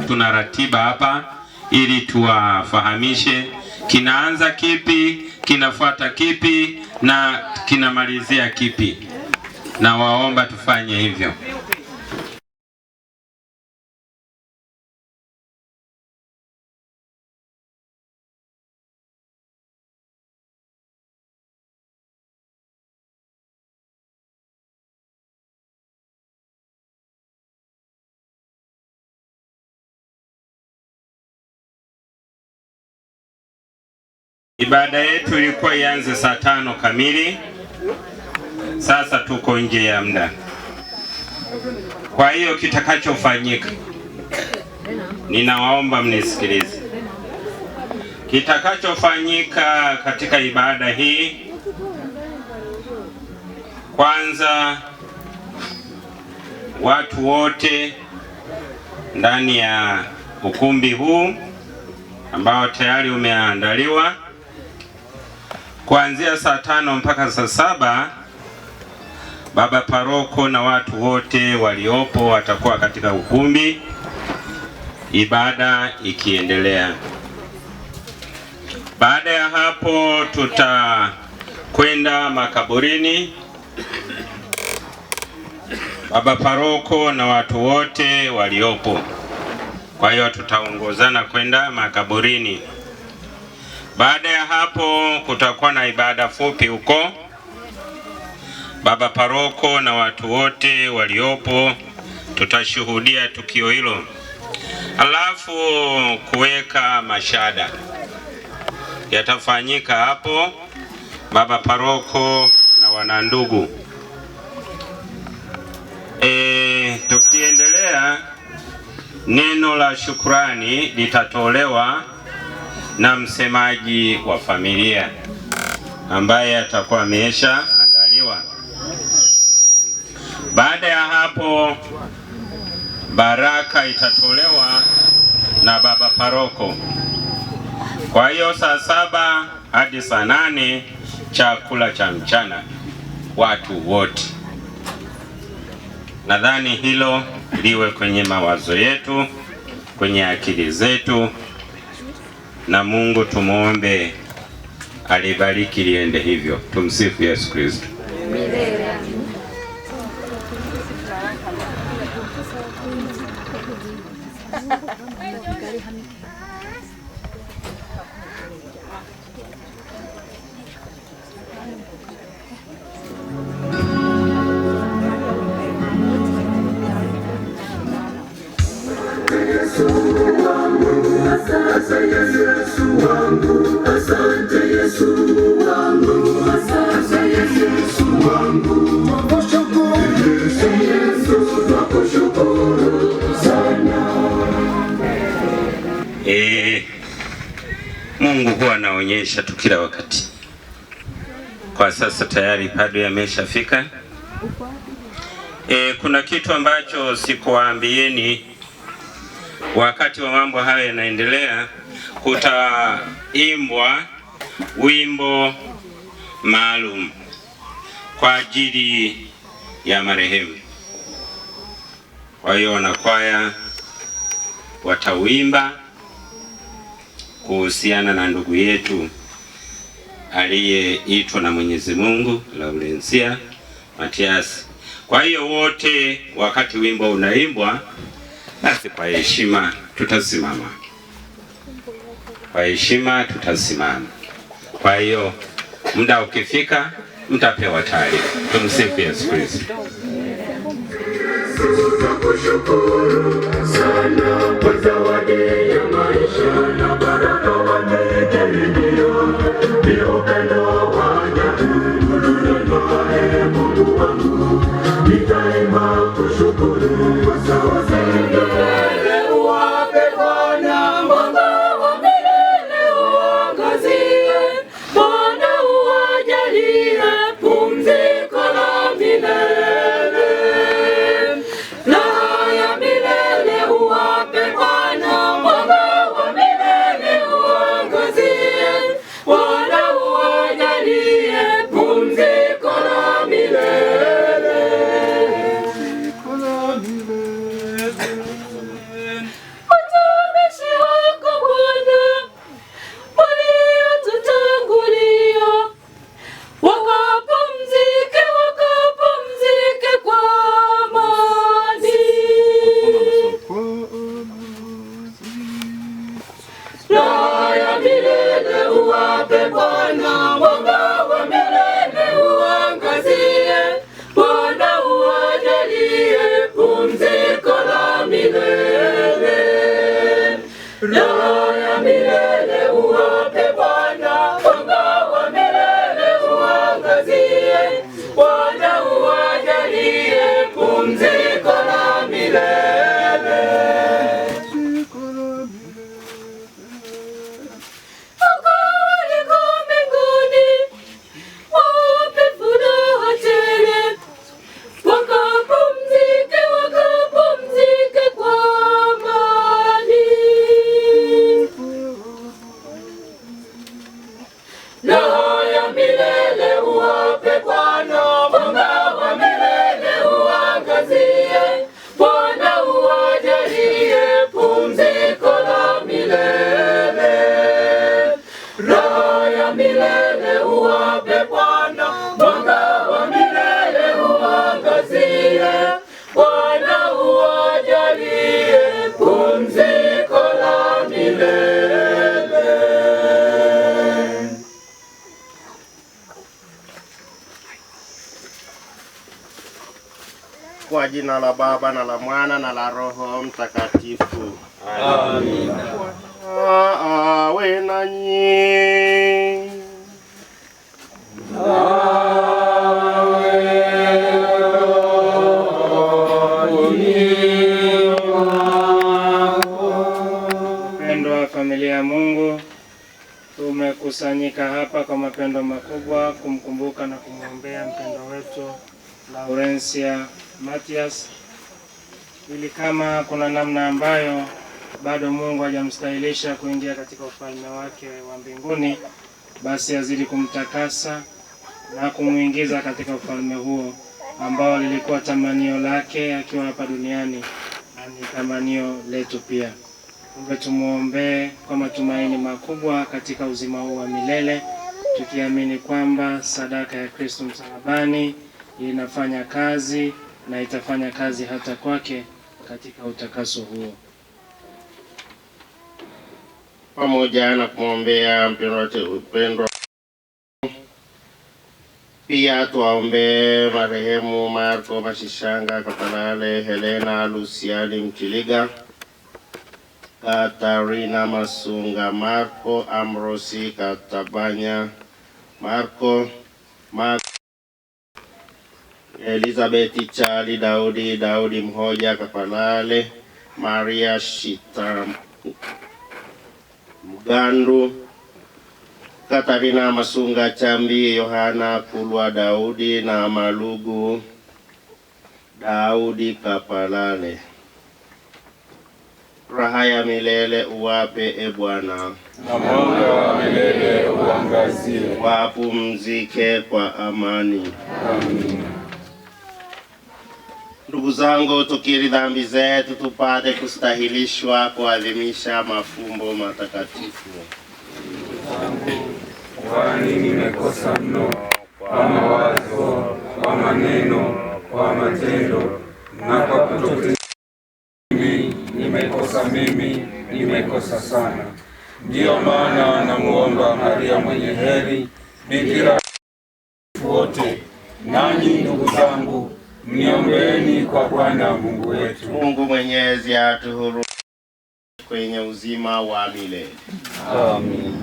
Tuna ratiba hapa ili tuwafahamishe kinaanza kipi, kinafuata kipi na kinamalizia kipi, na waomba tufanye hivyo. Ibada yetu ilikuwa ianze saa 5 kamili. Sasa tuko nje ya muda. Kwa hiyo kitakachofanyika, ninawaomba mnisikilize. Kitakachofanyika katika ibada hii, kwanza watu wote ndani ya ukumbi huu ambao tayari umeandaliwa kuanzia saa 5 mpaka saa 7, baba paroko na watu wote waliopo watakuwa katika ukumbi, ibada ikiendelea. Baada ya hapo tutakwenda makaburini. Baba paroko na watu wote waliopo, kwa hiyo tutaongozana kwenda makaburini. Baada ya hapo kutakuwa na ibada fupi huko. Baba paroko na watu wote waliopo tutashuhudia tukio hilo. Alafu kuweka mashada yatafanyika hapo, baba paroko na wanandugu. Tukiendelea, neno la shukrani litatolewa na msemaji wa familia ambaye atakuwa amesha andaliwa. Baada ya hapo baraka itatolewa na baba paroko. Kwa hiyo saa 7 hadi saa 8 chakula cha mchana watu wote. Nadhani hilo liwe kwenye mawazo yetu, kwenye akili zetu, na Mungu tumuombe alibariki liende hivyo. Tumsifu Yesu Kristo. Asante Yesu wangu, asante Yesu wangu, asante Yesu wangu, nakushukuru Yesu, nakushukuru sana. Mungu huwa anaonyesha tu kila wakati. Kwa sasa tayari padri ameshafika. Kuna kitu ambacho sikuwaambieni. Wakati wa mambo haya yanaendelea, kutaimbwa wimbo maalum kwa ajili ya marehemu. Kwa hiyo wanakwaya watawimba kuhusiana na ndugu yetu aliyeitwa na Mwenyezi Mungu, Laurencia Matias. Kwa hiyo wote, wakati wimbo unaimbwa, basi kwa heshima tutasimama. Kwa heshima tutasimama. Kwa hiyo muda ukifika mtapewa taarifa. Tumsifu Yesu Kristo. Nakushukuru sana kwa zawadi ya maisha na baraka wamejaliwa, ndio upendo wa ajabu ulionaye Mungu wangu, nitaimba kushukuru kwa sawa uwape Bwana, mwanga wa milele uangazie. Bwana uwajalie pumziko la milele. Raha ya milele uwape Bwana, mwanga wa milele uangazie. Bwana uwajalie pumziko la milele. Huko waliko mbinguni wape furaha tele, wakapumzike kwa amani. Raha ya milele uwape Bwana, mwanga wa milele uangazie. Bwana uwajalie pumziko la milele. Raha ya milele uwape Bwana, mwanga wa milele uangazie. Bwana uwajalie pumziko la milele. Kwa jina la Baba na la Mwana na la Roho Mtakatifu. Amina. Awe nanyi. Mpendo wa familia ya Mungu, tumekusanyika hapa kwa mapendo makubwa kumkumbuka na kumwombea mpendo wetu Laurencia Matias, ili kama kuna namna ambayo bado Mungu hajamstahilisha kuingia katika ufalme wake wa mbinguni, basi azidi kumtakasa na kumuingiza katika ufalme huo ambao lilikuwa tamanio lake akiwa hapa duniani na ni tamanio letu pia. Kumbe tumuombee kwa matumaini makubwa katika uzima huu wa milele, tukiamini kwamba sadaka ya Kristo msalabani inafanya kazi na itafanya kazi hata kwake katika utakaso huo. Pamoja na kumwombea mpendwa, pia tuwaombee marehemu Marco Mashishanga Kapalale, Helena Luciani Mchiliga, Katarina Masunga Marco, Amrosi Katabanya Marco, Elizabeth Chali Daudi Mhoja Kapalale, Maria Shita Mgandu, Katarina Masunga Chambi, Yohana Kulwa Daudi na Malugu Daudi Kapalale. Raha ya milele uwape e Bwana, na mwanga wa milele uangazie. Wapumzike kwa amani. Amina. Ndugu zangu, tukiri dhambi zetu tupate kustahilishwa kuadhimisha mafumbo matakatifu. Kwani nimekosa mno kwa mawazo, kwa maneno, kwa matendo na kwa kutotenda. Nimekosa sana. Ndiyo maana namuomba Maria mwenye heri, bikira wote. Nanyi ndugu zangu, mniombeeni kwa Bwana Mungu wetu. Mungu Mwenyezi atuhurumie kwenye uzima wa milele. Amin.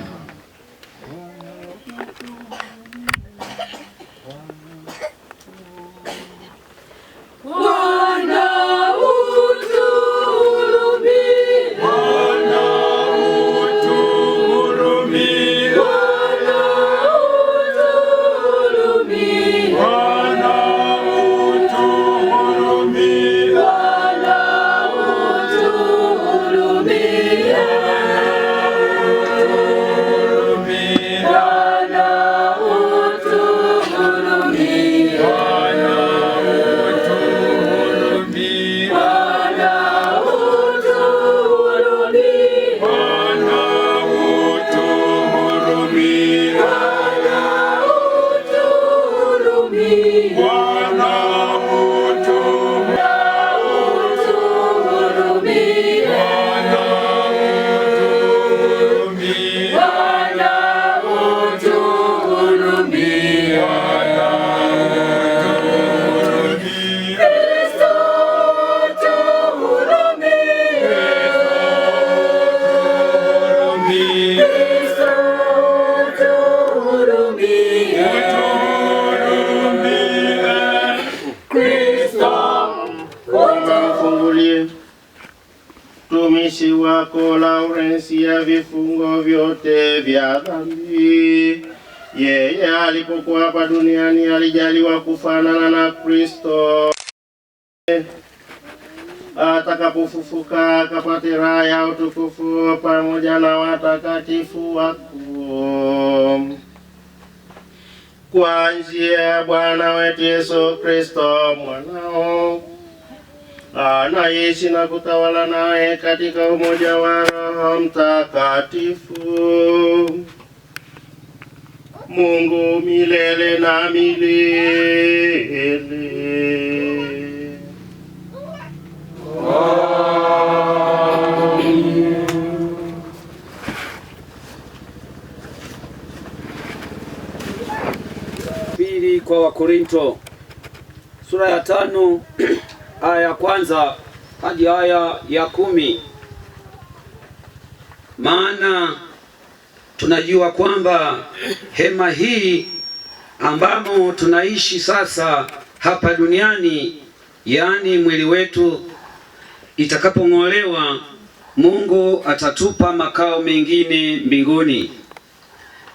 mtumishi wako Laurensia vifungo vyote vya dhambi. Yeye alipokuwa hapa duniani alijaliwa kufanana na Kristo. Atakapofufuka akapate raha ya utukufu pamoja na watakatifu wako. Kwa njia ya Bwana wetu Yesu Kristo mwanao, anaishi na kutawala naye katika umoja wa Roho Mtakatifu, Mungu milele na milele. Pili kwa Wakorinto sura ya 5 aya ya 1 hadi aya ya 10. Maana tunajua kwamba hema hii ambamo tunaishi sasa hapa duniani, yaani mwili wetu, itakapong'olewa, Mungu atatupa makao mengine mbinguni,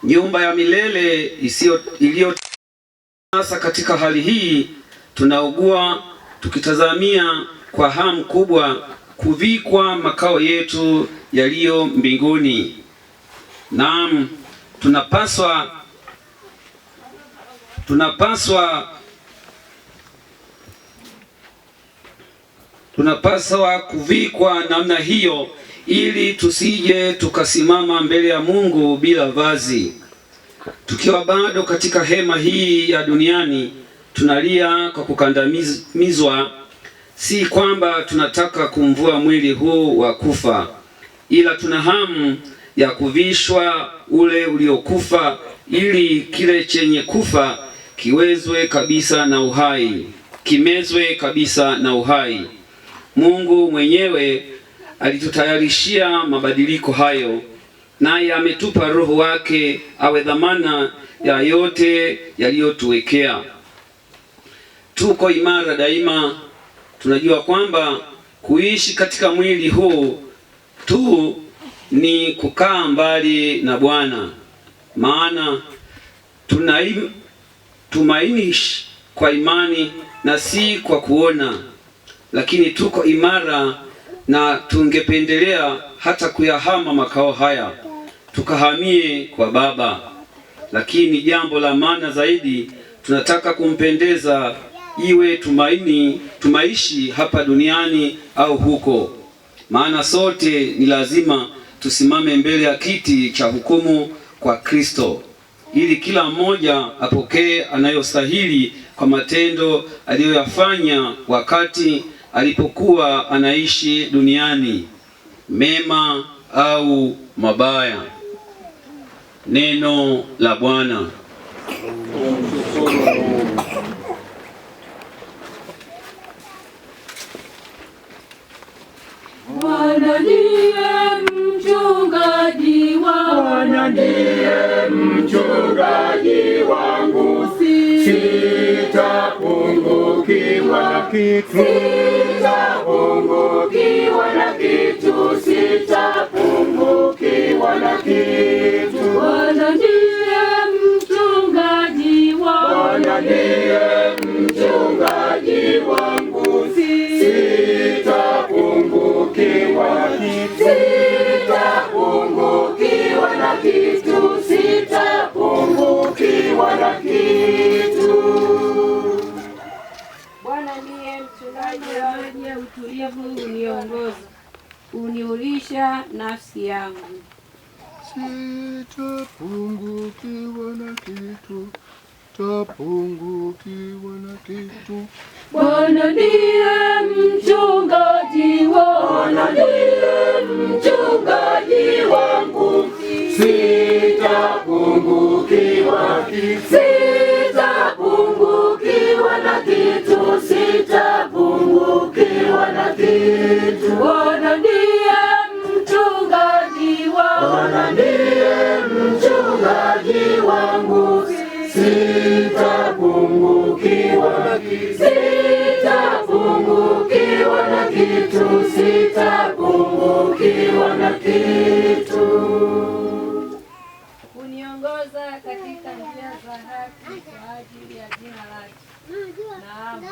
nyumba ya milele iliyo. Sasa katika hali hii tunaugua tukitazamia kwa hamu kubwa kuvikwa makao yetu yaliyo mbinguni. Naam, tunapaswa kuvikwa namna hiyo, ili tusije tukasimama mbele ya Mungu bila vazi. Tukiwa bado katika hema hii ya duniani, tunalia kwa kukandamizwa, si kwamba tunataka kumvua mwili huu wa kufa, ila tuna hamu ya kuvishwa ule uliokufa, ili kile chenye kufa kimezwe kabisa na uhai. Mungu mwenyewe alitutayarishia mabadiliko hayo, naye ametupa Roho wake awe dhamana ya yote yaliyotuwekea. Tuko imara daima, tunajua kwamba kuishi katika mwili huu tu ni kukaa mbali na Bwana. Maana tumaini kwa imani na si kwa kuona, lakini tuko imara na tungependelea hata kuyahama makao haya tukahamie kwa Baba. Lakini jambo la maana zaidi, tunataka kumpendeza, iwe tumaishi hapa duniani au huko. Maana sote ni lazima tusimame mbele ya kiti cha hukumu kwa Kristo, ili kila mmoja apokee anayostahili kwa matendo aliyoyafanya wakati alipokuwa anaishi duniani, mema au mabaya. Neno la Bwana. Bwana ndiye mchungaji wangu, Bwana ndiye mchungaji wangu, sitapungukiwa na kitu, sitapungukiwa na kitu, sitapungukiwa na kitu. Bwana ndiye mchungaji wangu, Bwana ndiye mchungaji wangu, sitapungukiwa na kitu, sitapungukiwa na kitu, sitapungukiwa na kitu. Bwana ndiye mchungaji wa maji ya utulivu, uniongoza, uniulisha nafsi yangu. Sitapungukiwa na kitu, sitapungukiwa na kitu. Bwana ndiye mchungaji wangu, Bwana ndiye mchungaji wangu, sitapungukiwa na kitu, sitapungukiwa na kitu, sitapungukiwa na kitu. Bwana ndiye mchungaji wangu, Bwana ndiye mchungaji wangu, sitapungukiwa na kitu, sitapungukiwa na kitu, sitapungukiwa wana kitu. Uniongoza katika njia za haki kwa ajili ya jina lake. Naam,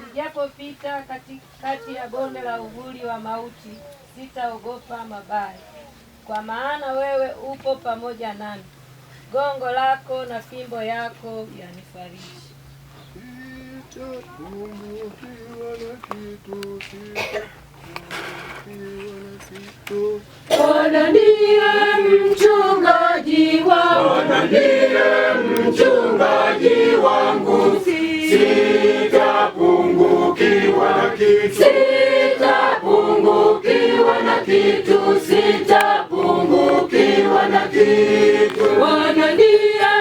nijapopita katikati ya bonde la uvuli wa mauti, sitaogopa mabaya, kwa maana wewe upo pamoja nami. Gongo lako na fimbo yako yanifariji. Bwana ndiye mchungaji wangu, Bwana ndiye mchungaji wangu, sitapungukiwa na kitu, sitapungukiwa na kitu, sitapungukiwa na kitu. Bwana ndiye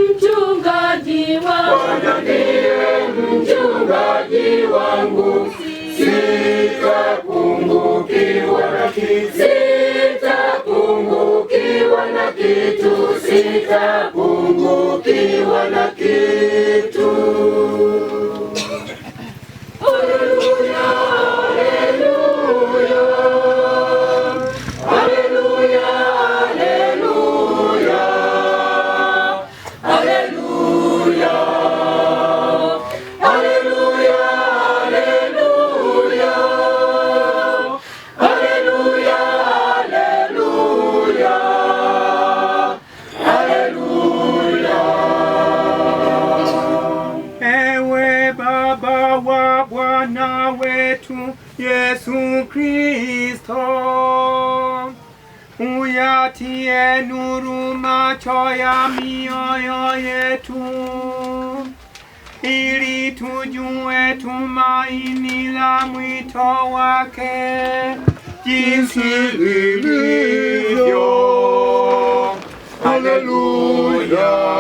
mchungaji wangu, Bwana ndiye mchungaji wangu, sitapungukiwa na kitu, sitapungukiwa na kitu, sitapungukiwa na kitu. Haleluya, haleluya, haleluya, haleluya, haleluya, haleluya, haleluya, haleluya, haleluya. Ewe Baba wa Bwana wetu Yesu Kristo, uyatie nuru macho ya mioyo yetu, ili tujue tumaini la mwito wake jinsi lilivyo. Haleluya.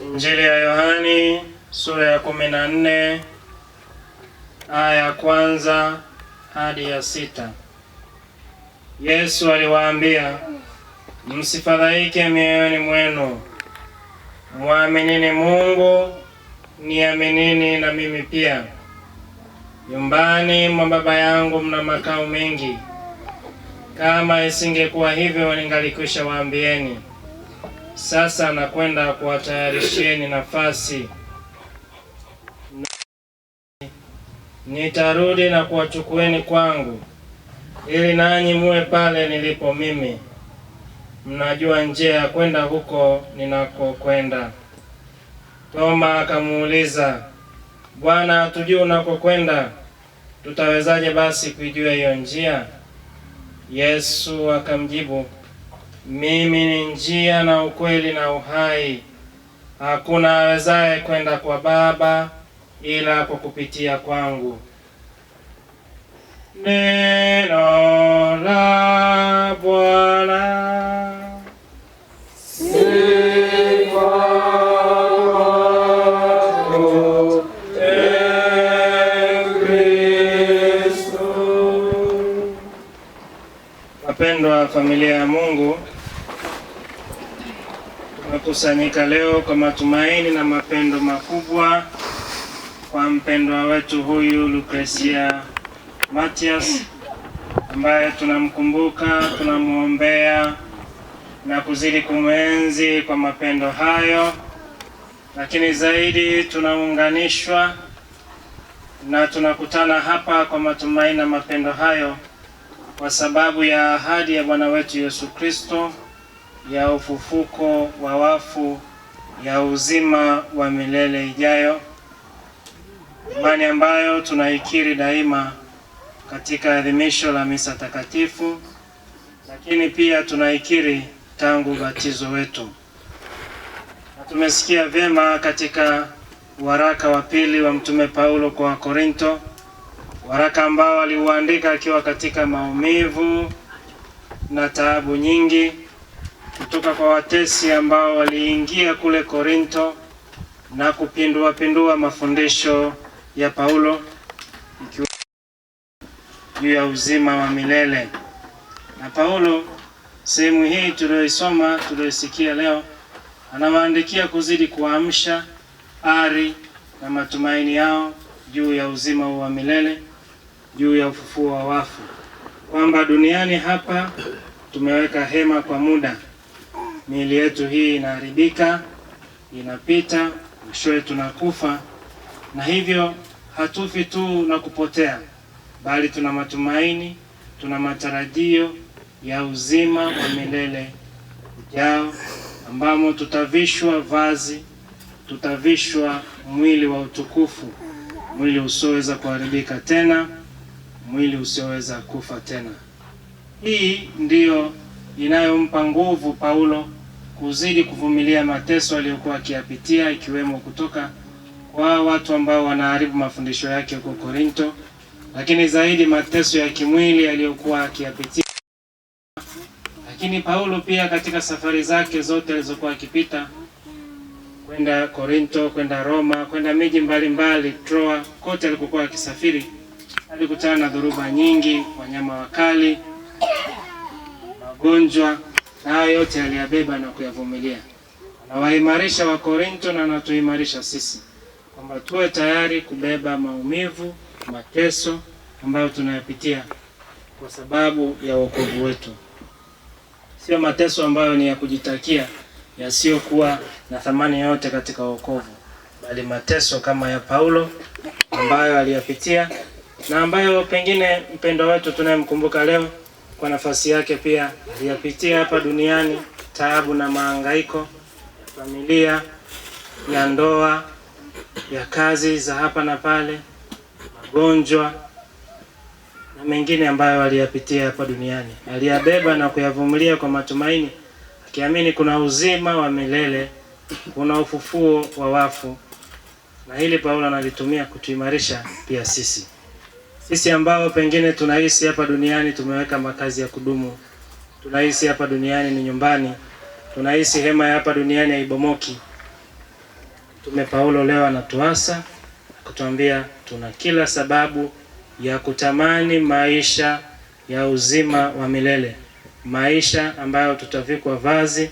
Injili ya Yohani sura ya 14 aya ya 1 hadi ya 6. Yesu aliwaambia, msifadhaike mioyoni mwenu, muaminini Mungu, niaminini na mimi pia. Nyumbani mwa Baba yangu mna makao mengi. Kama isingekuwa hivyo, ningalikwisha waambieni. Sasa nakwenda kuwatayarishieni nafasi. Nitarudi na kuwachukueni kwangu, ili nanyi muwe pale nilipo mimi. Mnajua njia ya kwenda huko ninakokwenda. Toma akamuuliza, Bwana, hatujui unakokwenda, tutawezaje basi kuijua hiyo njia? Yesu akamjibu, mimi ni njia na ukweli na uhai. Hakuna awezaye kwenda kwa Baba ila kwa kupitia kwangu. Neno la Bwana. Wapendwa familia ya Mungu, tumekusanyika leo kwa matumaini na mapendo makubwa kwa mpendwa wetu huyu Lucrecia Mathias, ambaye tunamkumbuka, tunamuombea na kuzidi kumwenzi kwa mapendo hayo, lakini zaidi tunaunganishwa na tunakutana hapa kwa matumaini na mapendo hayo kwa sababu ya ahadi ya Bwana wetu Yesu Kristo ya ufufuko wa wafu, ya uzima wa milele ijayo. imani ambayo tunaikiri daima katika adhimisho la misa takatifu, lakini pia tunaikiri tangu ubatizo wetu. Na tumesikia vyema katika waraka wa pili wa Mtume Paulo kwa Korinto, waraka ambao aliuandika akiwa katika maumivu na taabu nyingi kutoka kwa watesi ambao waliingia kule Korinto na kupindua mafundisho ya Paulo juu ya uzima wa milele. Na Paulo, sehemu hii tuliyosikia leo, anawaandikia kuzidi kuamsha ari na matumaini yao juu ya uzima wa milele, juu ya ufufuo wa wafu, kwamba duniani hapa tumeweka hema kwa muda. Miili yetu hii inaharibika, inapita, mwishowe tunakufa, na hivyo hatufi tu na kupotea, bali tuna matumaini, tuna matarajio ya uzima wa milele ujao, ambamo tutavishwa vazi, tutavishwa mwili wa utukufu, mwili usioweza kuharibika tena, mwili usioweza kufa tena. Hii ndiyo inayompa nguvu Paulo kuzidi kuvumilia mateso aliyokuwa akiyapitia, ikiwemo kutoka kwa watu ambao wanaharibu mafundisho yake huko Korinto, lakini zaidi mateso ya kimwili aliyokuwa akiyapitia. Lakini Paulo pia katika safari zake zote alizokuwa akipita, kwenda Korinto, kwenda Roma, kwenda miji mbalimbali, Troa, kote alikokuwa akisafiri, alikutana na dhoruba nyingi, wanyama wakali, magonjwa, na hayo yote aliyabeba na kuyavumilia. Anawaimarisha wa Korinto na anatuimarisha sisi kwamba tuwe tayari kubeba maumivu, mateso ambayo tunayapitia kwa sababu ya wokovu wetu. Sio mateso ambayo ni ya kujitakia, yasiyokuwa na thamani yote katika wokovu, bali mateso kama ya Paulo ambayo aliyapitia, na ambayo pengine mpendwa wetu tunayemkumbuka leo kwa nafasi yake pia aliyapitia hapa duniani, taabu na mahangaiko ya familia, ya ndoa, ya kazi za hapa na pale, magonjwa na mengine ambayo aliyapitia hapa duniani. Aliyabeba na kuyavumilia kwa matumaini, akiamini kuna uzima wa milele, kuna ufufuo wa wafu. Na hili Paulo analitumia kutuimarisha pia sisi ambao pengine tunaishi hapa duniani tumeweka makazi ya kudumu, tunaishi hapa duniani ni nyumbani, tunaishi hema ya hapa duniani haibomoki. Mtume Paulo leo anatuasa kutuambia tuna kila sababu ya kutamani maisha ya uzima wa milele, maisha ambayo tutavikwa vazi,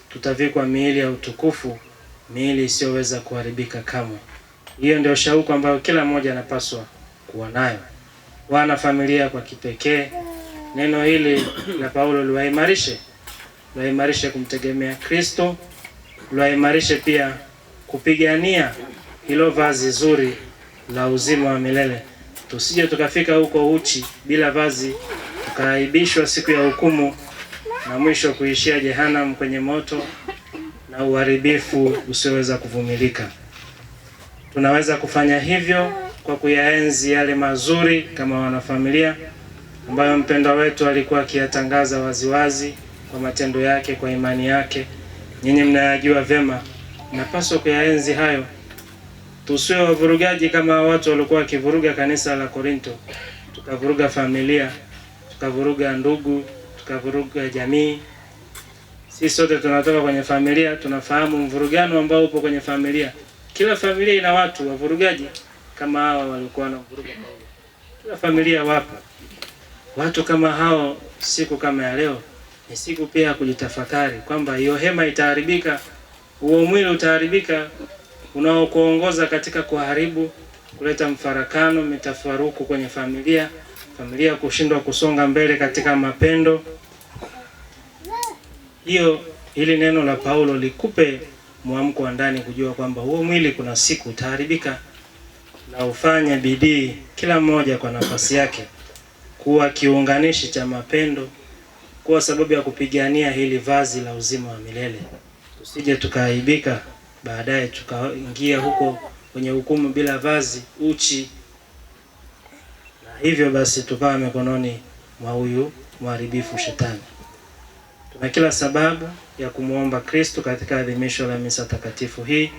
tutavikwa miili ya utukufu, miili isiyoweza kuharibika kamwe. Hiyo ndio shauku ambayo kila mmoja anapaswa kuwa nayo. Wana familia kwa kipekee, neno hili la Paulo liwaimarishe kumtegemea Kristo, liwaimarishe pia kupigania hilo vazi zuri la uzima wa milele. Tusije tukafika huko uchi bila vazi, tukaaibishwa siku ya hukumu na mwisho kuishia jehanamu kwenye moto na uharibifu usioweza kuvumilika. Tunaweza kufanya hivyo kwa kuyaenzi yale mazuri kama wanafamilia ambayo mpendwa wetu alikuwa akiyatangaza waziwazi kwa matendo yake, kwa imani yake. Nyinyi mnayajua vyema, napaswa kuyaenzi hayo. Tusiwe wavurugaji kama watu walikuwa wakivuruga kanisa la Korinto, tukavuruga familia, tukavuruga ndugu, tukavuruga jamii. Sisi sote tunatoka kwenye familia, tunafahamu mvurugano ambao upo kwenye familia. Kila familia ina watu wavurugaji kama hawa walikuwa wanavuruga Paulo. Kila familia wapo watu kama hao. Siku kama ya leo ni siku pia ya kujitafakari kwamba hiyo hema itaharibika, huo mwili utaharibika unaokuongoza katika kuharibu, kuleta mfarakano, mitafaruku kwenye familia, familia kushindwa kusonga mbele katika mapendo. Hili neno la Paulo likupe mwamko wa ndani kujua kwamba huo mwili kuna siku utaharibika, na ufanye bidii kila mmoja kwa nafasi yake kuwa kiunganishi cha mapendo, kuwa sababu ya kupigania hili vazi la uzima wa milele. Tusije tukaaibika baadaye tukaingia huko kwenye hukumu bila vazi, uchi, na hivyo basi tukawa mikononi mwa huyu mharibifu Shetani. Tuna kila sababu ya kumuomba Kristo katika adhimisho la misa takatifu hii.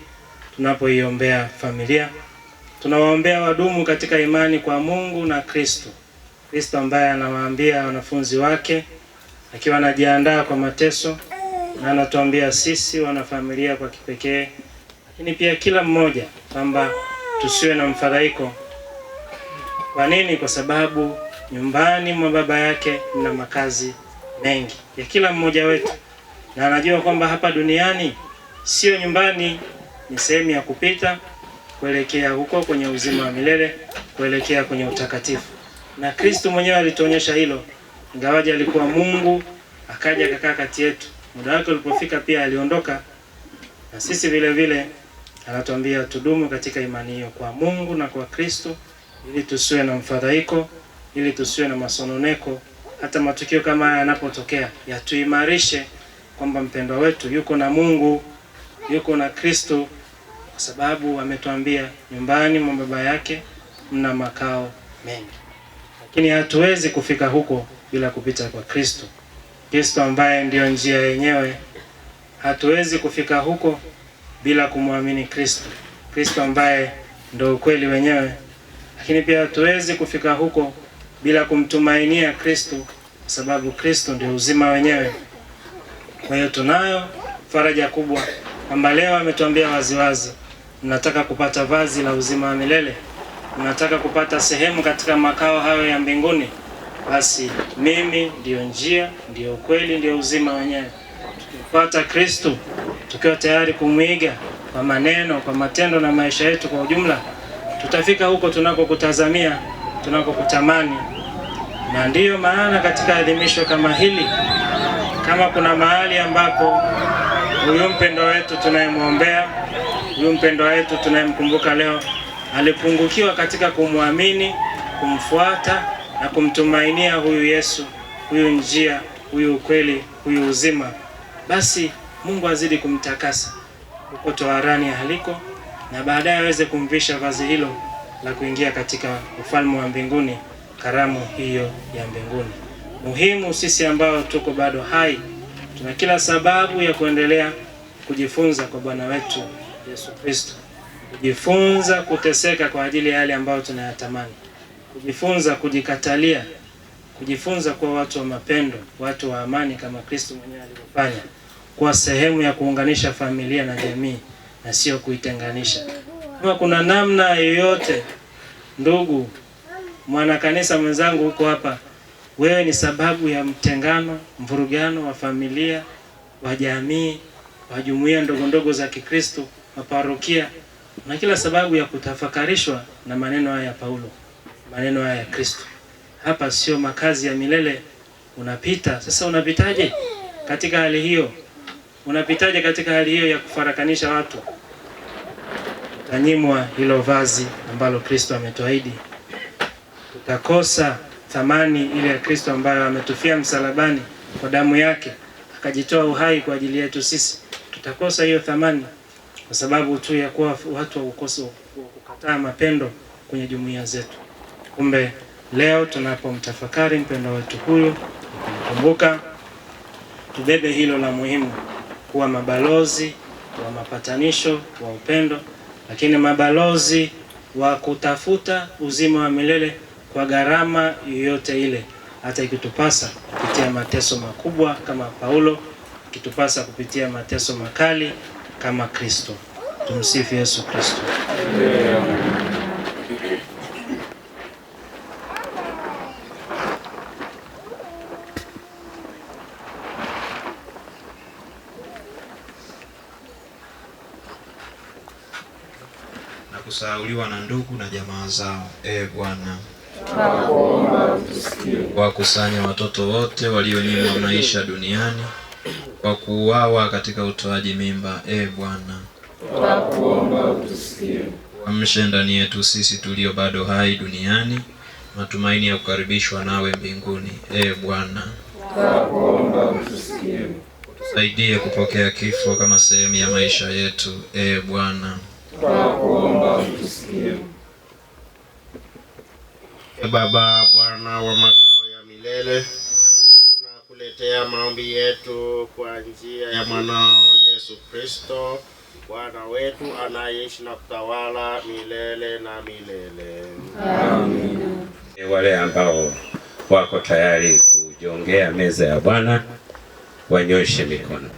Tunapoiombea familia, tunawaombea wadumu katika imani kwa Mungu na Kristo. Kristo ambaye anawaambia wanafunzi wake akiwa anajiandaa kwa mateso, na anatuambia sisi wanafamilia kwa kipekee, lakini pia kila mmoja, kwamba tusiwe na mfadhaiko. Kwa nini? Kwa sababu nyumbani mwa Baba yake mna makazi mengi ya kila mmoja wetu, na anajua kwamba hapa duniani sio nyumbani, ni sehemu ya kupita kuelekea huko kwenye uzima wa milele, kuelekea kwenye utakatifu. Na Kristo mwenyewe alituonyesha hilo, ingawaje alikuwa Mungu, akaja akakaa kati yetu. Muda wake ulipofika pia aliondoka, na sisi vile vile anatuambia tudumu katika imani hiyo kwa Mungu na kwa Kristo, ili tusiwe na mfadhaiko, ili tusiwe na masononeko. Hata matukio kama haya yanapotokea, yatuimarishe kwamba mpendwa wetu yuko na Mungu, yuko na Kristo, kwa sababu ametuambia nyumbani mwa Baba yake mna makao mengi. Lakini hatuwezi kufika huko bila kupita kwa Kristo. Kristo ambaye ndiyo njia yenyewe. Hatuwezi kufika huko bila kumwamini Kristo. Kristo ambaye ndio ukweli wenyewe. Lakini pia hatuwezi kufika huko bila kumtumainia Kristo, kwa sababu Kristo ndio uzima wenyewe. Kwa hiyo tunayo faraja kubwa kwamba leo ametuambia waziwazi, mnataka kupata vazi la uzima wa milele, mnataka kupata sehemu katika makao hayo ya mbinguni, basi mimi ndio njia, ndio kweli, ndio uzima wenyewe. Tukifuata Kristo, tukiwa tayari kumwiga kwa maneno, kwa matendo na maisha yetu kwa ujumla, tutafika huko tunakokutazamia, tunakokutamani. Na ndiyo maana katika adhimisho kama hili, kama kuna mahali ambapo huyu mpendwa wetu tunayemwombea, huyu mpendwa wetu tunayemkumbuka leo, alipungukiwa katika kumwamini, kumfuata na kumtumainia huyu Yesu, huyu njia, huyu ukweli, huyu uzima, basi Mungu azidi kumtakasa huko toharani aliko, na baadaye aweze kumvisha vazi hilo la kuingia katika ufalme wa mbinguni, karamu hiyo ya mbinguni. Muhimu sisi ambao tuko bado hai, tuna kila sababu ya kuendelea kujifunza kwa Bwana wetu Yesu Kristo, kujifunza kuteseka kwa ajili ya yale ambayo tunayatamani, kujifunza kujikatalia, kujifunza kuwa watu wa mapendo, watu wa amani kama Kristo mwenyewe alivyofanya, kuwa sehemu ya kuunganisha familia na jamii na sio kuitenganisha. Kama kuna namna yoyote, ndugu mwana kanisa mwenzangu huko hapa, wewe ni sababu ya mtengano, mvurugano wa familia, wa jamii, wa jumuiya ndogo ndogo za Kikristo, wa parokia, na kila sababu ya kutafakarishwa na maneno haya ya Paulo, maneno haya ya Kristo. Hapa sio makazi ya milele, unapita. Sasa unapitaje katika hali hiyo? Unapitaje katika hali hiyo ya kufarakanisha watu? Utanyimwa hilo vazi ambalo Kristo ametuahidi. Tutakosa thamani ile ya Kristo ambayo ametufia msalabani kwa damu yake, akajitoa uhai kwa ajili yetu sisi. Tutakosa hiyo thamani kwa sababu tu ya kuwa watu wa kukataa mapendo kwenye jumuiya zetu. Kumbe leo tunapomtafakari mpendwa wetu huyu, kumkumbuka, tubebe hilo la muhimu, kuwa mabalozi wa mapatanisho, wa upendo, lakini mabalozi wa kutafuta uzima wa milele kwa gharama yoyote ile, hata ikitupasa kupitia mateso makubwa kama Paulo, ikitupasa kupitia mateso makali kama Kristo. Tumsifu Yesu Kristo. Na kusahauliwa na ndugu na jamaa zao. Bwana, wakusanya watoto wote walionyimwa maisha duniani kwa kuuawa katika utoaji mimba. Bwana, amshe ndani yetu sisi tulio bado hai duniani matumaini ya kukaribishwa nawe mbinguni. Bwana, tusaidie kupokea kifo kama sehemu ya maisha yetu. Bwana, kuomba utusikie. Baba, Bwana wa makao ya milele, tunakuletea maombi yetu kwa njia ya mwanao Yesu Kristo, Bwana wetu, anayeishi na kutawala milele na milele. Amina. Wale ambao wako tayari kujongea meza ya Bwana wanyoshe mikono.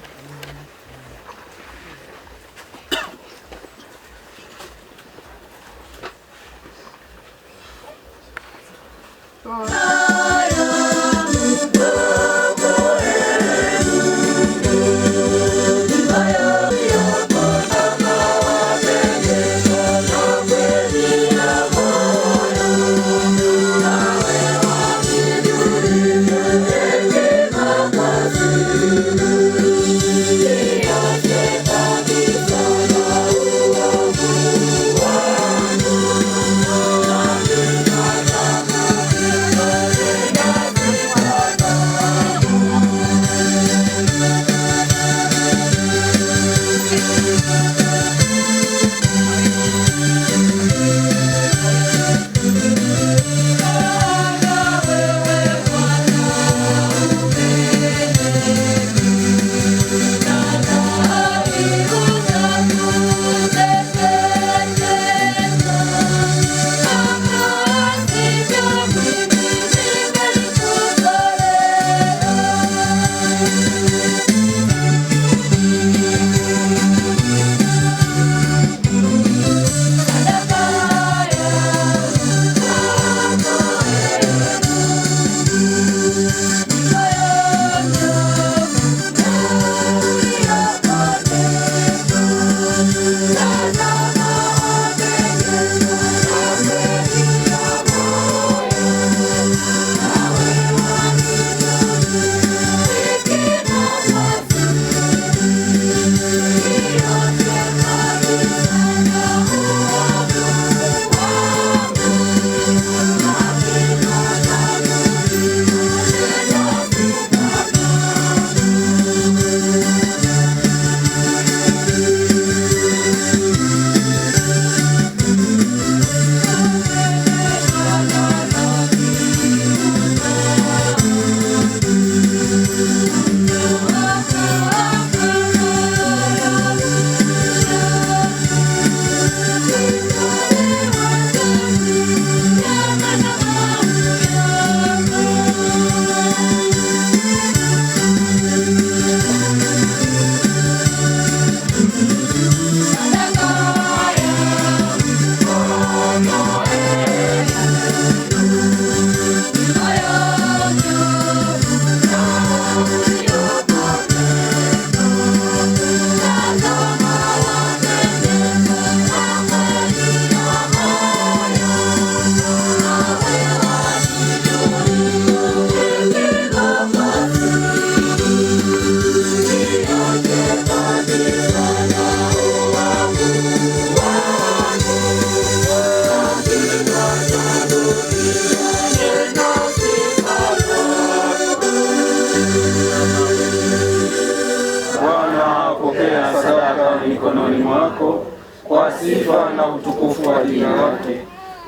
mikononi mwako kwa sifa na utukufu wa jina lake,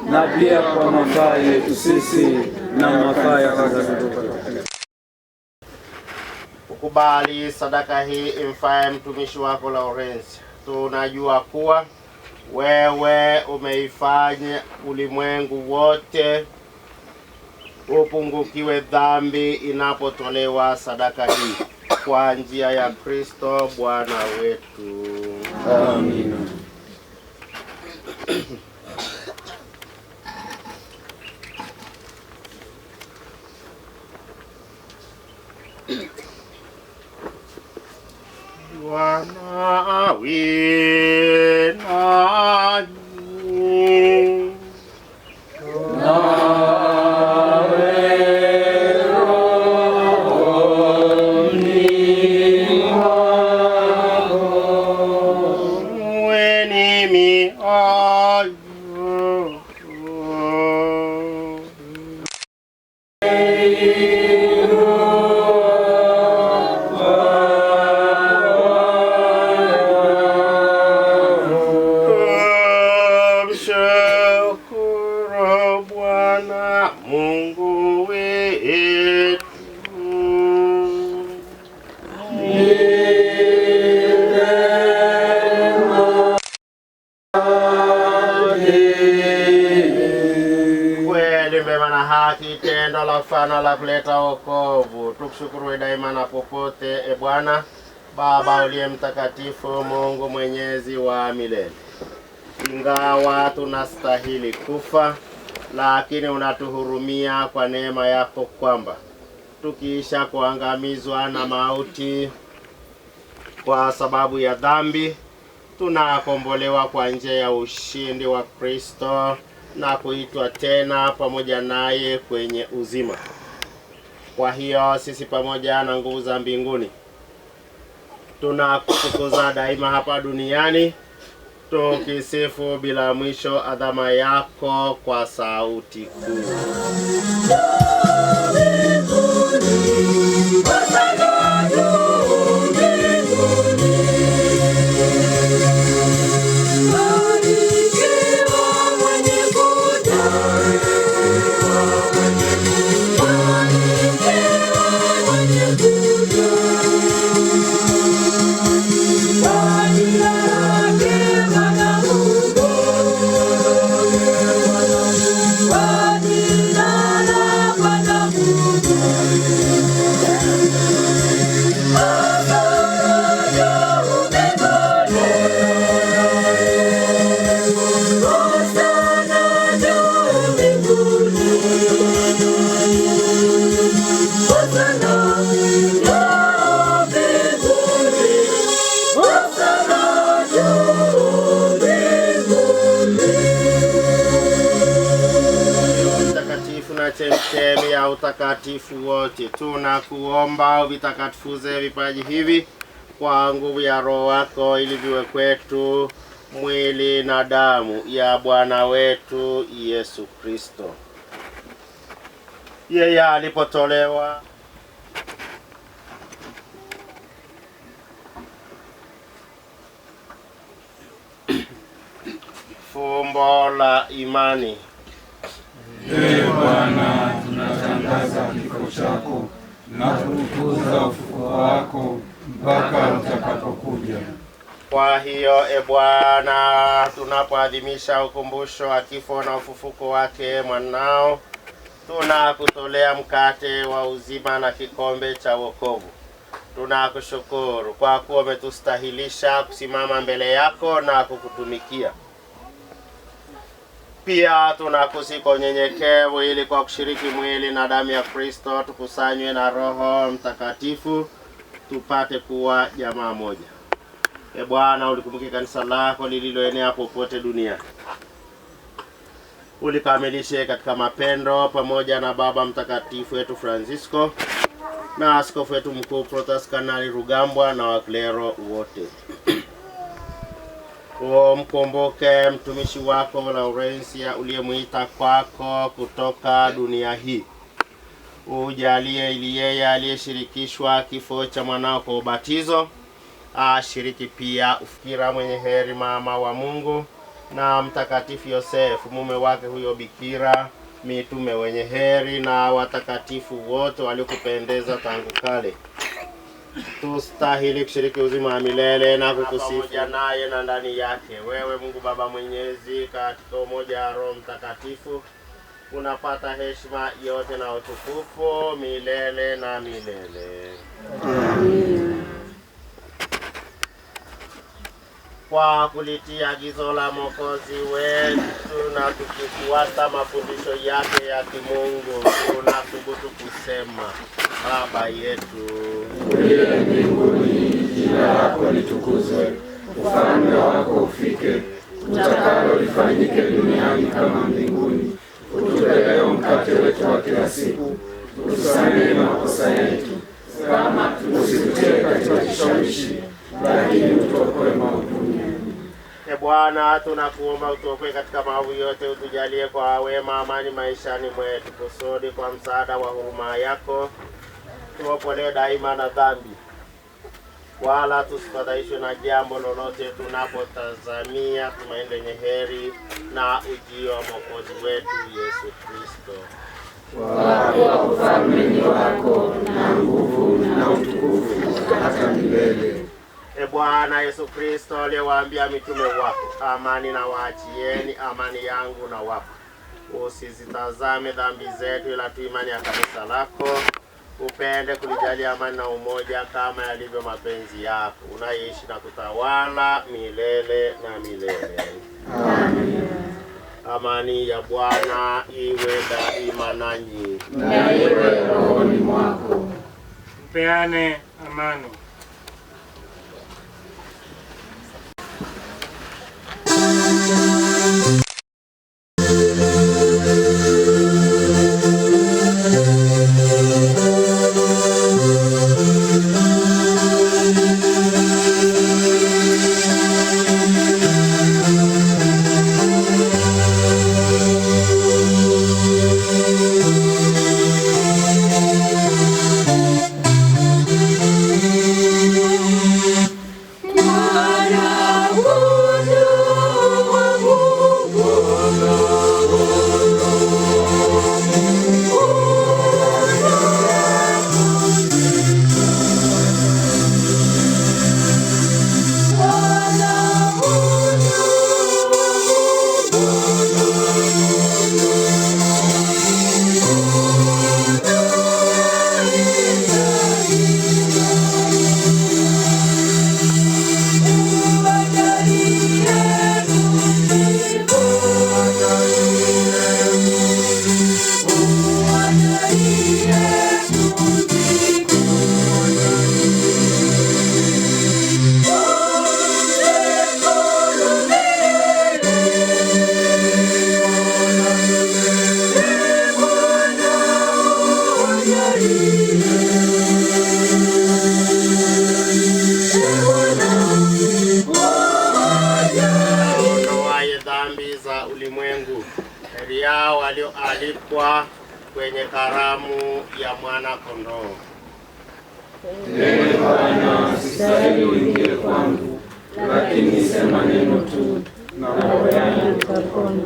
na pia kwa mafaa yetu sisi na mafaa ya ukubali sadaka hii imfae mtumishi wako Lawrence. Tunajua kuwa wewe umeifanya ulimwengu wote upungukiwe dhambi inapotolewa sadaka hii kwa njia ya Kristo Bwana wetu. Amina. Bwana awe nanyi. Bwana Mungu wetu. Kweli mema na haki, tendo la kufana la kuleta wokovu. Tukushukuru daima na popote, e Bwana Baba uliye mtakatifu, Mungu mwenyezi wa milele. Ingawa tunastahili kufa, lakini unatuhurumia kwa neema yako, kwamba tukiisha kuangamizwa na mauti kwa sababu ya dhambi, tunakombolewa kwa njia ya ushindi wa Kristo na kuitwa tena pamoja naye kwenye uzima. Kwa hiyo sisi pamoja na nguvu za mbinguni tunakutukuza daima hapa duniani, tukisifu bila mwisho adhama yako kwa sauti kuu. Chemchemi ya utakatifu wote, tunakuomba uvitakatifuze vipaji hivi kwa nguvu ya Roho wako, ili viwe kwetu mwili na damu ya Bwana wetu Yesu Kristo. Yeye alipotolewa fumbo la imani. Ee Bwana, tunatangaza kifo chako na kutukuza ufufuo wako mpaka utakapokuja. Kwa hiyo, e Bwana, tunapoadhimisha ukumbusho wa kifo na ufufuko wake mwanao, tunakutolea mkate wa uzima na kikombe cha wokovu. Tunakushukuru kwa kuwa umetustahilisha kusimama mbele yako na kukutumikia. Pia tunakusihi kwa unyenyekevu, ili kwa kushiriki mwili na damu ya Kristo tukusanywe na Roho Mtakatifu tupate kuwa jamaa moja. E Bwana, ulikumbuke kanisa lako lililoenea popote duniani. Ulikamilishe katika mapendo, pamoja na Baba Mtakatifu wetu Francisco na askofu wetu mkuu Protas Kanali Rugambwa na waklero wote. Mkumbuke mtumishi wako Laurensia uliyemuita kwako kutoka dunia hii. Ujalie ili yeye aliyeshirikishwa kifo cha mwanao kwa ubatizo ashiriki pia ufikira mwenye heri mama wa Mungu, na mtakatifu Yosefu mume wake huyo bikira, mitume wenye heri na watakatifu wote waliokupendeza tangu kale. Tustahili kushiriki uzima wa milele na kukusifu naye na ndani yake, wewe Mungu Baba Mwenyezi, katika umoja wa Roho Mtakatifu, unapata heshima yote na utukufu milele na milele. Amen. Kwa kulitia agizo la Mwokozi wetu na tukifuata mafundisho yake ya kimungu, tunathubutu kusema: Baba yetu uliye mbinguni, jina lako litukuzwe, ufalme wako ufike, utakalo lifanyike duniani kama mbinguni. Utupe leo mkate wetu wa kila siku, utusamehe makosa yetu kama tusitutie katika kishawishi, lakini utuokoe maovuni. E Bwana, tunakuomba utuokoe katika maovu yote, utujalie kwa wema amani maishani mwetu, kusudi kwa msaada wa huruma yako tuopolewe daima na dhambi, wala tusifadhaishwe na jambo lolote tunapotazamia tumaini lenye heri na ujio wa Mwokozi wetu Yesu Kristo. Kwa kuwa ufalme ni wako na nguvu na utukufu hata milele. E Bwana Yesu Kristo, aliyewaambia mitume wako, amani na waachieni, amani yangu na wako, usizitazame dhambi zetu ila tu imani ya kanisa lako. Upende kulijalia amani na umoja kama yalivyo mapenzi yako, unaishi na kutawala milele na milele. Amen. Amani ya Bwana iwe daima nanyi. Na iwe rohoni mwako. Mpeane amani. walioalikwa kwenye karamu ya mwana kondoo. Ee Bwana, sistahili uingie kwangu, lakini sema neno tu na roho yangu itapona.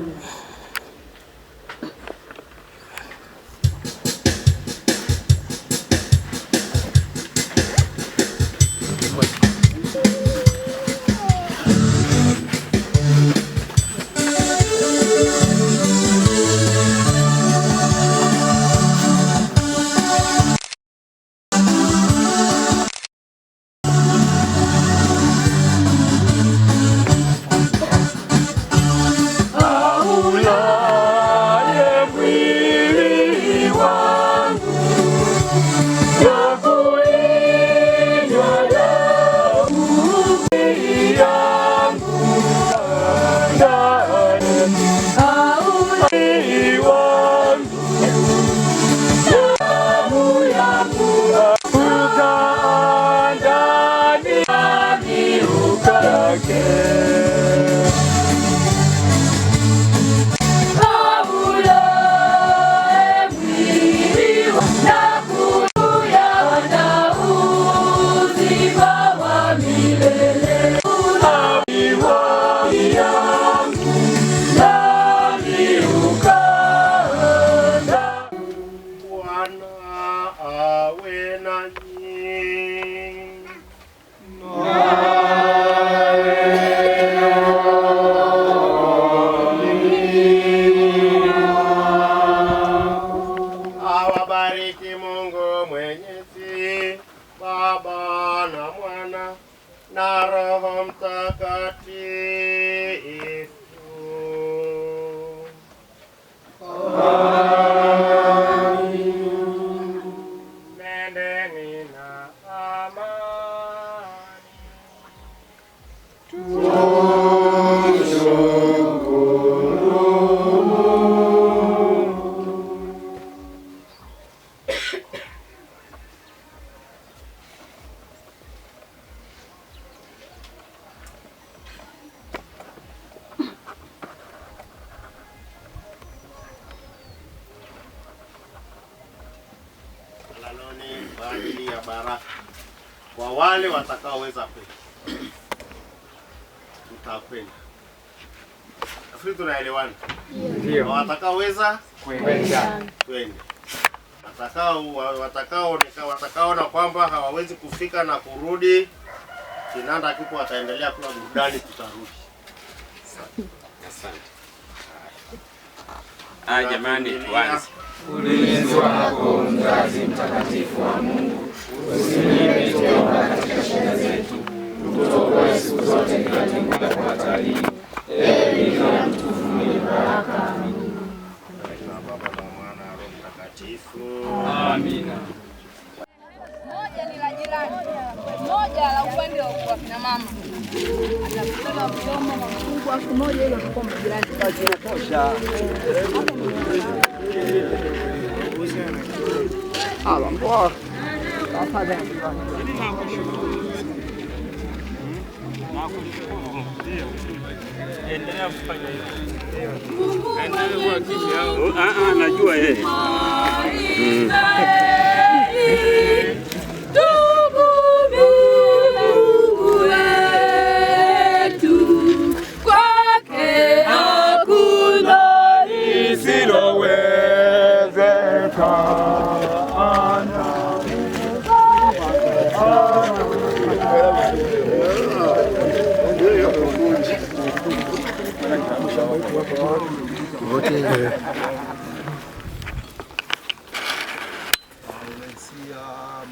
Awabariki Mungu Mwenyezi, Baba na Mwana na Roho Mtakatifu. Amen. Nendeni na amani. Laloni kwa ajili ya baraka. Kwa wale watakaoweza kwenda, tutakwenda. Nafikiri tunaelewana. Ndio. Watakaoweza kwenda. Watakaona kwamba hawawezi kufika na kurudi, kinanda kipo, wataendelea kula burudani, tutarudi. Asante. Jamani, tuanze. Ulinzi wako mzazi mtakatifu wa Mungu, usinipe tuomba katika shida zetu, utuokoe siku zote katika hatari. Bikira mtukufu mwenye baraka. Baba na Mwana na Roho Mtakatifu. Amina. Moja ni la jirani, moja la upande wa kina mama. Atakula mdomo mkubwa siku moja ile kwa majirani. Basi inatosha. Mboa. Endelea kufanya hivyo. Endelea kwa kimya. Najua yeye.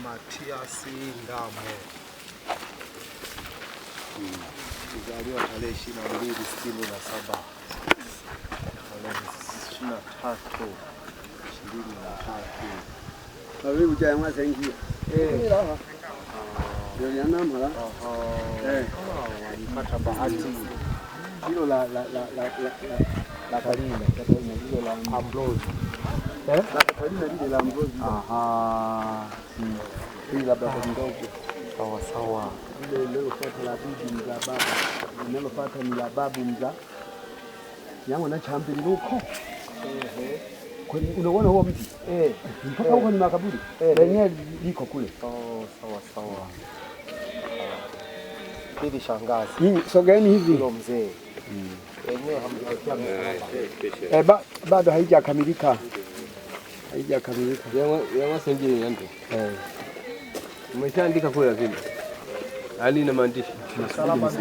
Matias Ndamo. Kuzaliwa tarehe 22/67. Karibu jamaa zengi. Ndio mara. Walipata bahati. Hilo la Katarina, hilo la Ambrose. La Katarina lile la Ambrose. Hili la baba mdogo. Sawa. Ile linalofuata la bibi mza baba. Linalofuata ni la babu mza. Yangu na chambi luko. Unaona huo mti? Mpaka huko ni makaburi. Lenyewe liko kule. Sawa. Hivi shangazi. Sogeeni hivi. Ndio mzee. Wenyewe hamjafikia. Bado haijakamilika. Yawa senjini yangu. Umeshaandika kule lakini. Hali na maandishi. Msalaba.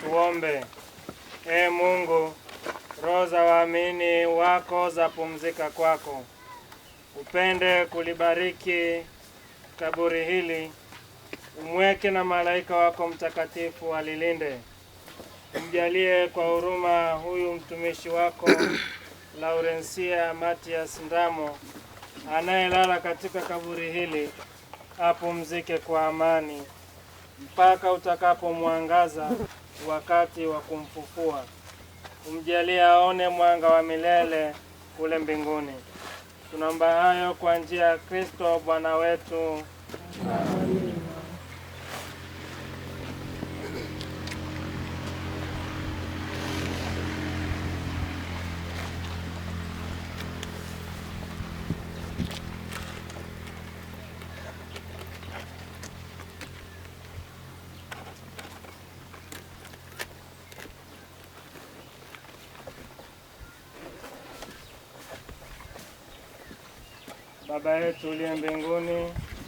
Tuombe. Ee Mungu, roho za waamini wako zapumzika kwako. Upende kulibariki kaburi hili, umweke na malaika wako mtakatifu alilinde. Umjalie kwa huruma huyu mtumishi wako Laurencia Matias Ndamo anayelala katika kaburi hili, apumzike kwa amani mpaka utakapomwangaza wakati wa kumfufua. Umjalie aone mwanga wa milele kule mbinguni. Tunaomba hayo kwa njia ya Kristo Bwana wetu. Amen. Baba yetu uliye mbinguni,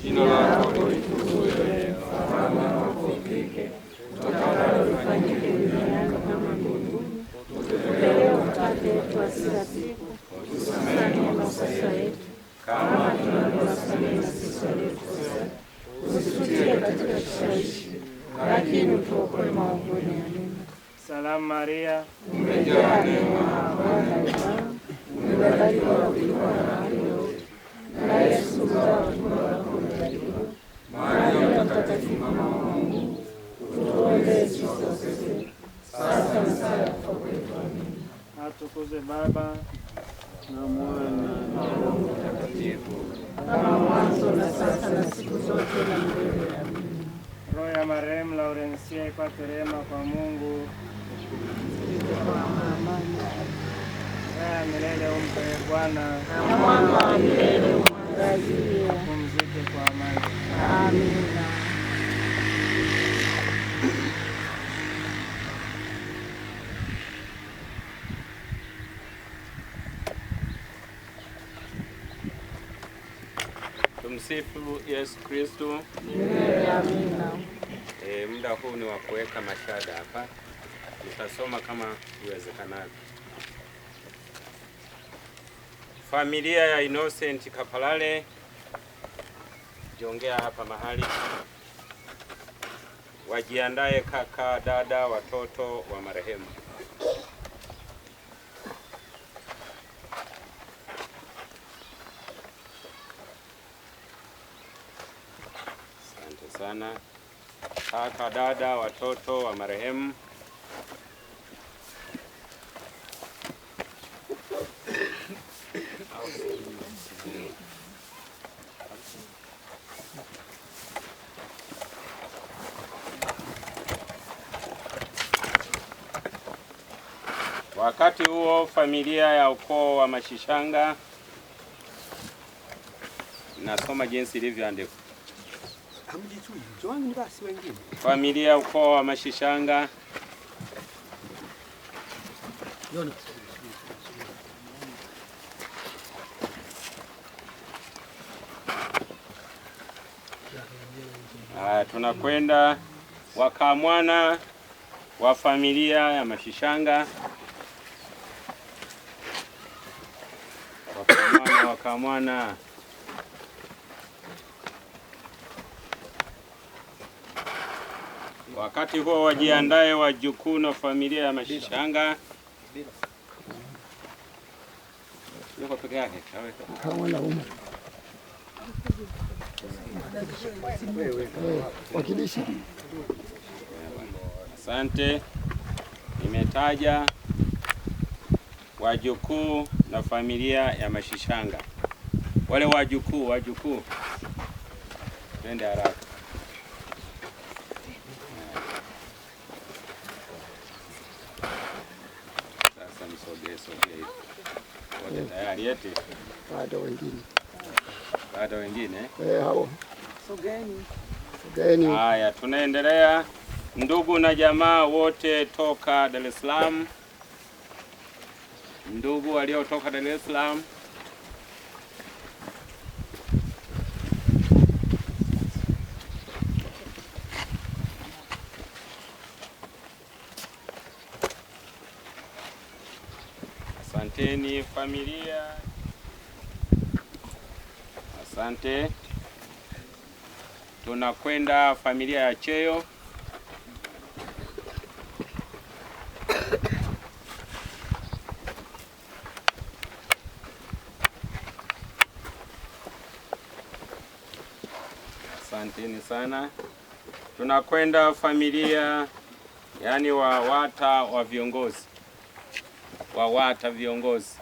jina lako litukuzwe, ufalme wako ufike, utakalo lifanyike duniani kama mbinguni. Utupe leo mkate wetu wa kila siku, utusamehe makosa yetu kama tunavyowasamehe na sisi waliotukosea, usitutie katika kishawishi, lakini utuokoe maovuni. Amina. Salamu Maria, umejaa neema, Bwana yu nawe, umebarikiwa kuliko wanawake wote, na Yesu mzao wa tumbo lako umebarikiwa. Maria mtakatifu, mama wa Mungu, utuombee sisi wakosefu, sasa na saa ya kufa kwetu. Amina. atukuzwe Baba na Mwana na Roho Mtakatifu, kama mwanzo na sasa na siku zote na milele. Amina. roho ya marehemu Laurensia ipate rehema kwa Mungu. Raha ya milele umpe Bwana, na mwanga wa milele umwangazie. pumzike kwa amani. Amina. Tumsifu Yesu Kristo. Amina. Muda huu ni wa kuweka mashada hapa. Nitasoma kama iwezekanavyo. Familia ya Innocent Kapalale, jongea hapa mahali. Wajiandae kaka, dada, watoto wa marehemu. Asante sana. Kaka, dada, watoto wa marehemu. Wakati huo familia ya ukoo wa Mashishanga, nasoma jinsi ilivyoandikwa. Familia ya ukoo wa Mashishanga tunakwenda wakamwana wa familia ya Mashishanga, wakamwana wakati huo wajiandae wajukuu na familia ya Mashishanga. Yuko peke yake wakilishi. Asante. Nimetaja wajukuu na familia ya Mashishanga. Wale wajukuu twende haraka. Sasa msogee wote tayari eti? Bado wengine hao. Sogeni. Haya, tunaendelea. Ndugu na jamaa wote toka Dar es Salaam, ndugu waliotoka Dar es Salaam, asanteni familia, asante. Tunakwenda familia ya Cheyo. Asanteni sana. Tunakwenda familia yani WAWATA wa viongozi. WAWATA viongozi.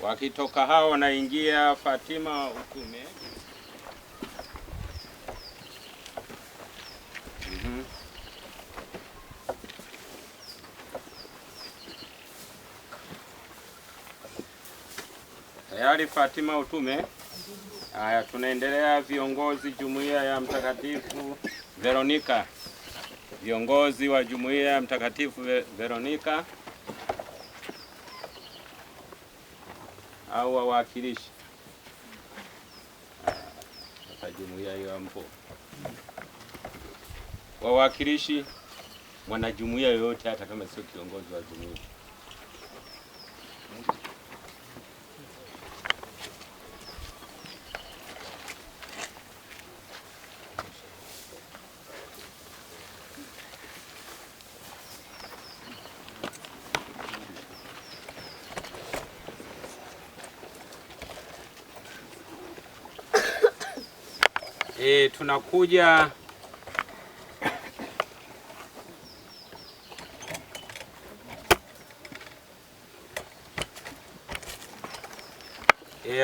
Wakitoka hao wanaingia Fatima Utume. Tayari Fatima Utume. Haya, tunaendelea. Viongozi jumuiya ya Mtakatifu Veronika, viongozi wa jumuiya ya Mtakatifu Veronika au wawakilishi. Sasa jumuiya hiyo mpo wawakilishi, mwanajumuiya yoyote hata kama sio kiongozi wa jumuiya. Tunakuja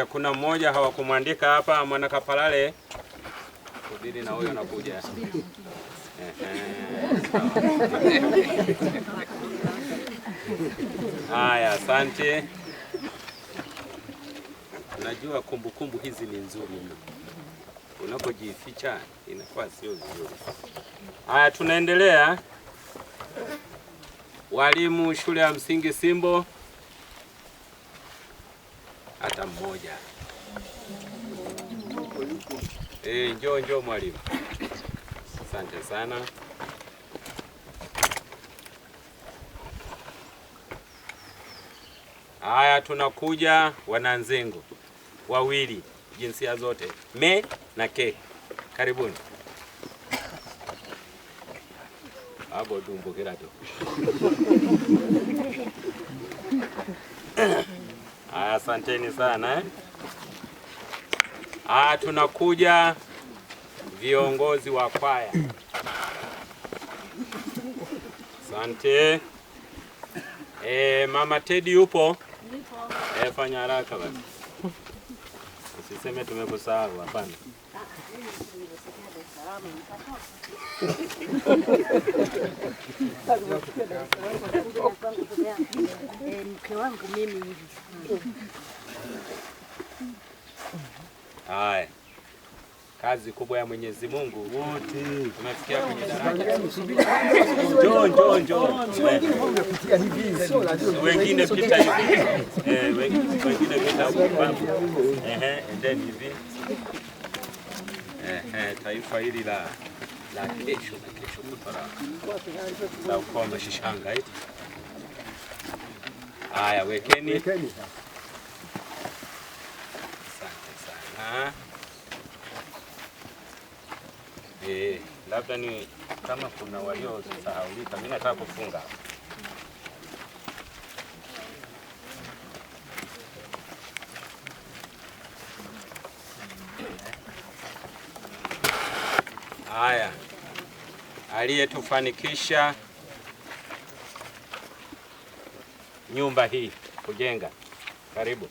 kuna mmoja hawakumwandika hapa, mwana Kapalale. Subiri na huyo anakuja. Haya, asante. Najua kumbukumbu hizi ni nzuri mno. Unapojificha inakuwa sio vizuri. Haya, tunaendelea. Walimu shule ya msingi Simbo, hata mmoja. Njoo mwalimu. Asante sana. Haya, tunakuja wananzengo wawili, jinsia zote, me na ke. Karibuni. Abo dumbo kerato. Asanteni sana. Tunakuja viongozi wa kwaya. Asante. Mama Teddy yupo? Nipo. Fanya haraka basi. Usiseme tumekusahau, hapana. Mke wangu mimi hivi. Haya. Kazi kubwa ya Mwenyezi Mungu. Wote tumefikia kwenye daraja. Njoo. Wengine pita hivi. Wengine pita huko. Endeni hivi. Taifa hili la kesho na kesho kutwa la ukoma Shishanga eti. Haya, wekeni. Asante sana. Labda ni kama kuna waliosahaulika, mimi nataka kufunga. Haya, aliyetufanikisha nyumba hii kujenga, karibu.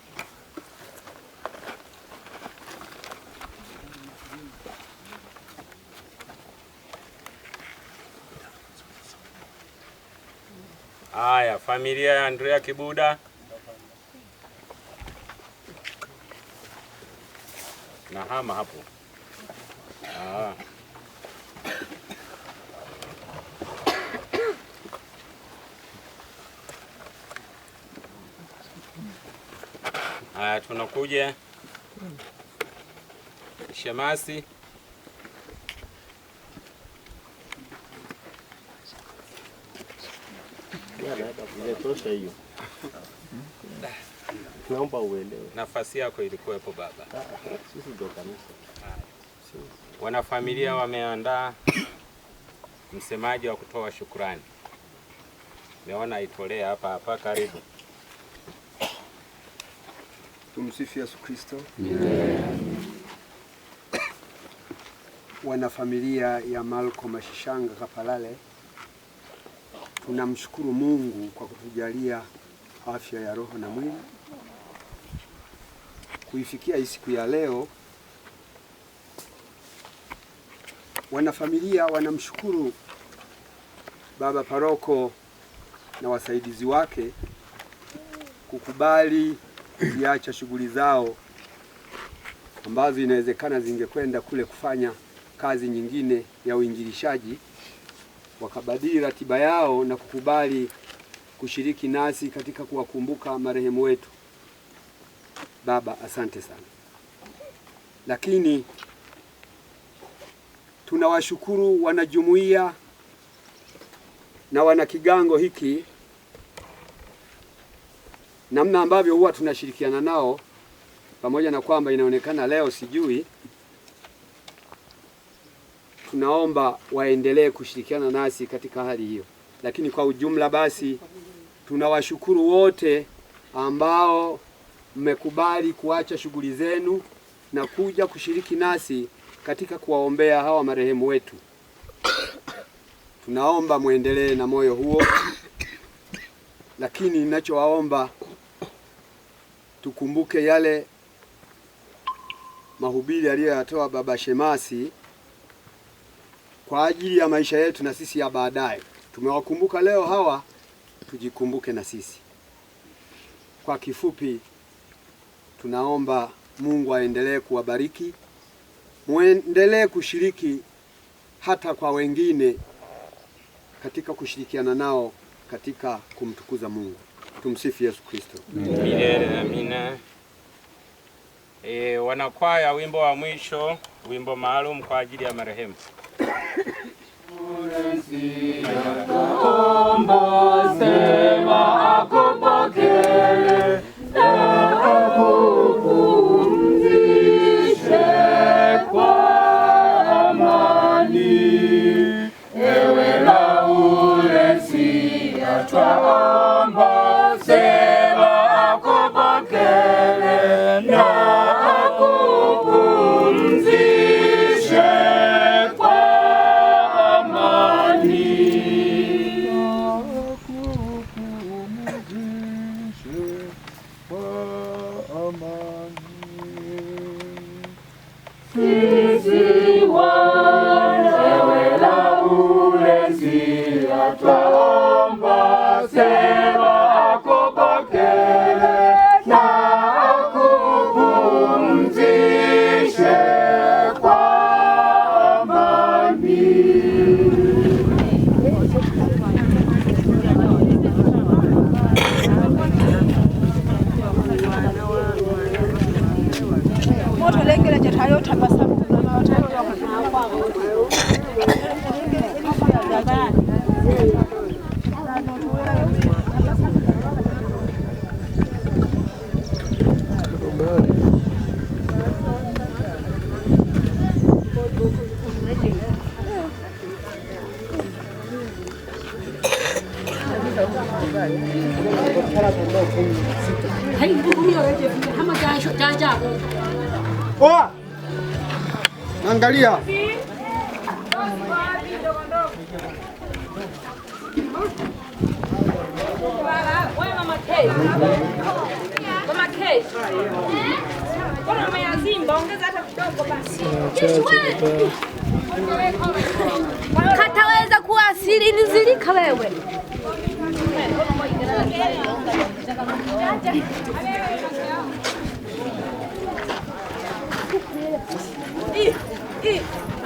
Haya, familia ya Andrea Kibuda na hama hapo. Haya, tunakuja shemasi. Tosha hiyo. Naomba uelewe. Nafasi yako ilikuwepo baba. Sisi ndio kanisa. Wanafamilia wameandaa msemaji wa kutoa shukrani. Nimeona aitolee hapa, karibu. Tumsifu Yesu Kristo. Wanafamilia ya Malcolm Shishanga Kapalale, tunamshukuru Mungu kwa kutujalia afya ya roho na mwili kuifikia hii siku ya leo. Wanafamilia wanamshukuru baba paroko na wasaidizi wake kukubali kuacha shughuli zao ambazo inawezekana zingekwenda kule kufanya kazi nyingine ya uinjilishaji, wakabadili ratiba yao na kukubali kushiriki nasi katika kuwakumbuka marehemu wetu. Baba, asante sana. Lakini tunawashukuru wanajumuiya na wana kigango hiki, namna ambavyo huwa tunashirikiana nao, pamoja na kwamba inaonekana leo sijui. Tunaomba waendelee kushirikiana nasi katika hali hiyo. Lakini kwa ujumla basi tunawashukuru wote ambao mmekubali kuacha shughuli zenu na kuja kushiriki nasi katika kuwaombea hawa marehemu wetu. Tunaomba muendelee na moyo huo, lakini ninachowaomba tukumbuke yale mahubiri aliyoyatoa Baba Shemasi kwa ajili ya maisha yetu na sisi ya baadaye. Tumewakumbuka leo hawa, tujikumbuke na sisi. Kwa kifupi, tunaomba Mungu aendelee kuwabariki, muendelee kushiriki hata kwa wengine katika kushirikiana nao katika kumtukuza Mungu. Tumsifu Yesu Kristo. Milele amina. Wanakwaya, wimbo wa mwisho, wimbo maalum kwa ajili ya marehemu. Omba sema akupokee na akupumzishe kwa amani. Ewe Laurensi, twaomba sema akupokee na akupumzishe kwa amani. Sisi wana Laurensi, twaomba sema akupokee na akupumzishe kwa amani. Moto lengele jatayo tabasamu. Oa! Angalia. Kataweza kuwasili nizilika wewe.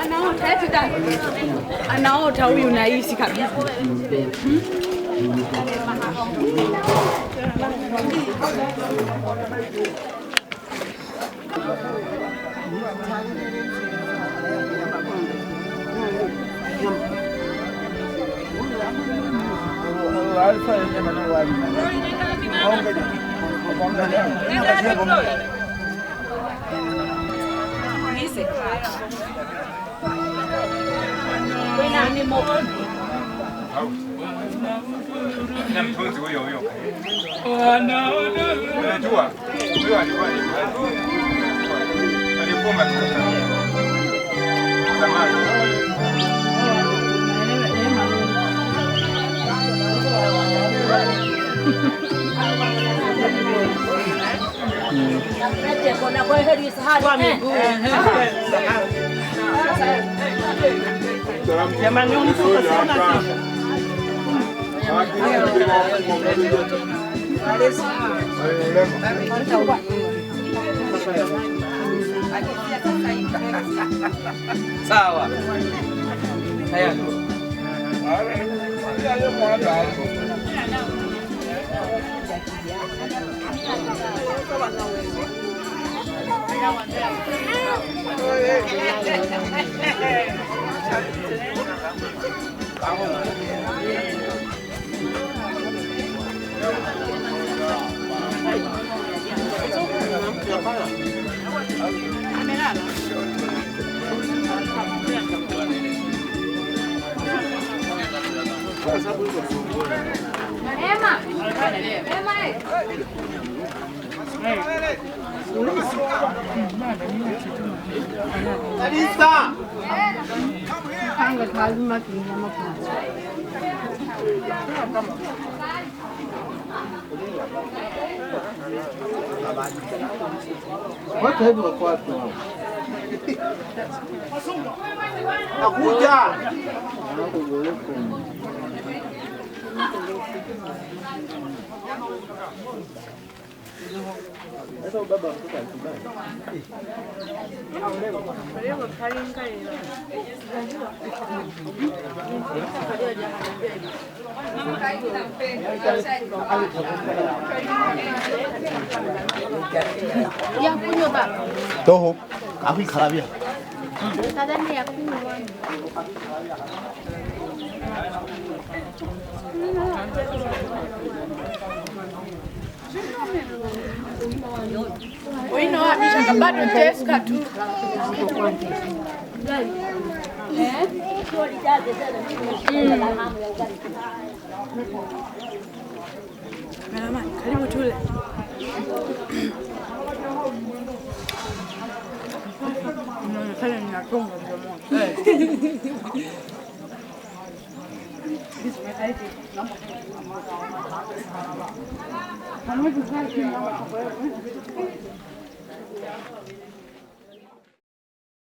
Anaota eti dada. Anaota huyu nahisi kabisa. Na mtunzi huyo huyo. Unajua huyo alikuwa matuta zamani. Jamani, unifuka sana. Sawa. Haya. Wote hivi wako wapi? Nakuja. Sasa baba mtoka akibani. Ya kunywa baba. Toho. Aku ikarabia. Kadang ya kunywa. Wino wapi shaka bado teska tu. Mama, karibu tule. Inaonekana ninatonga mdomoni. Vamos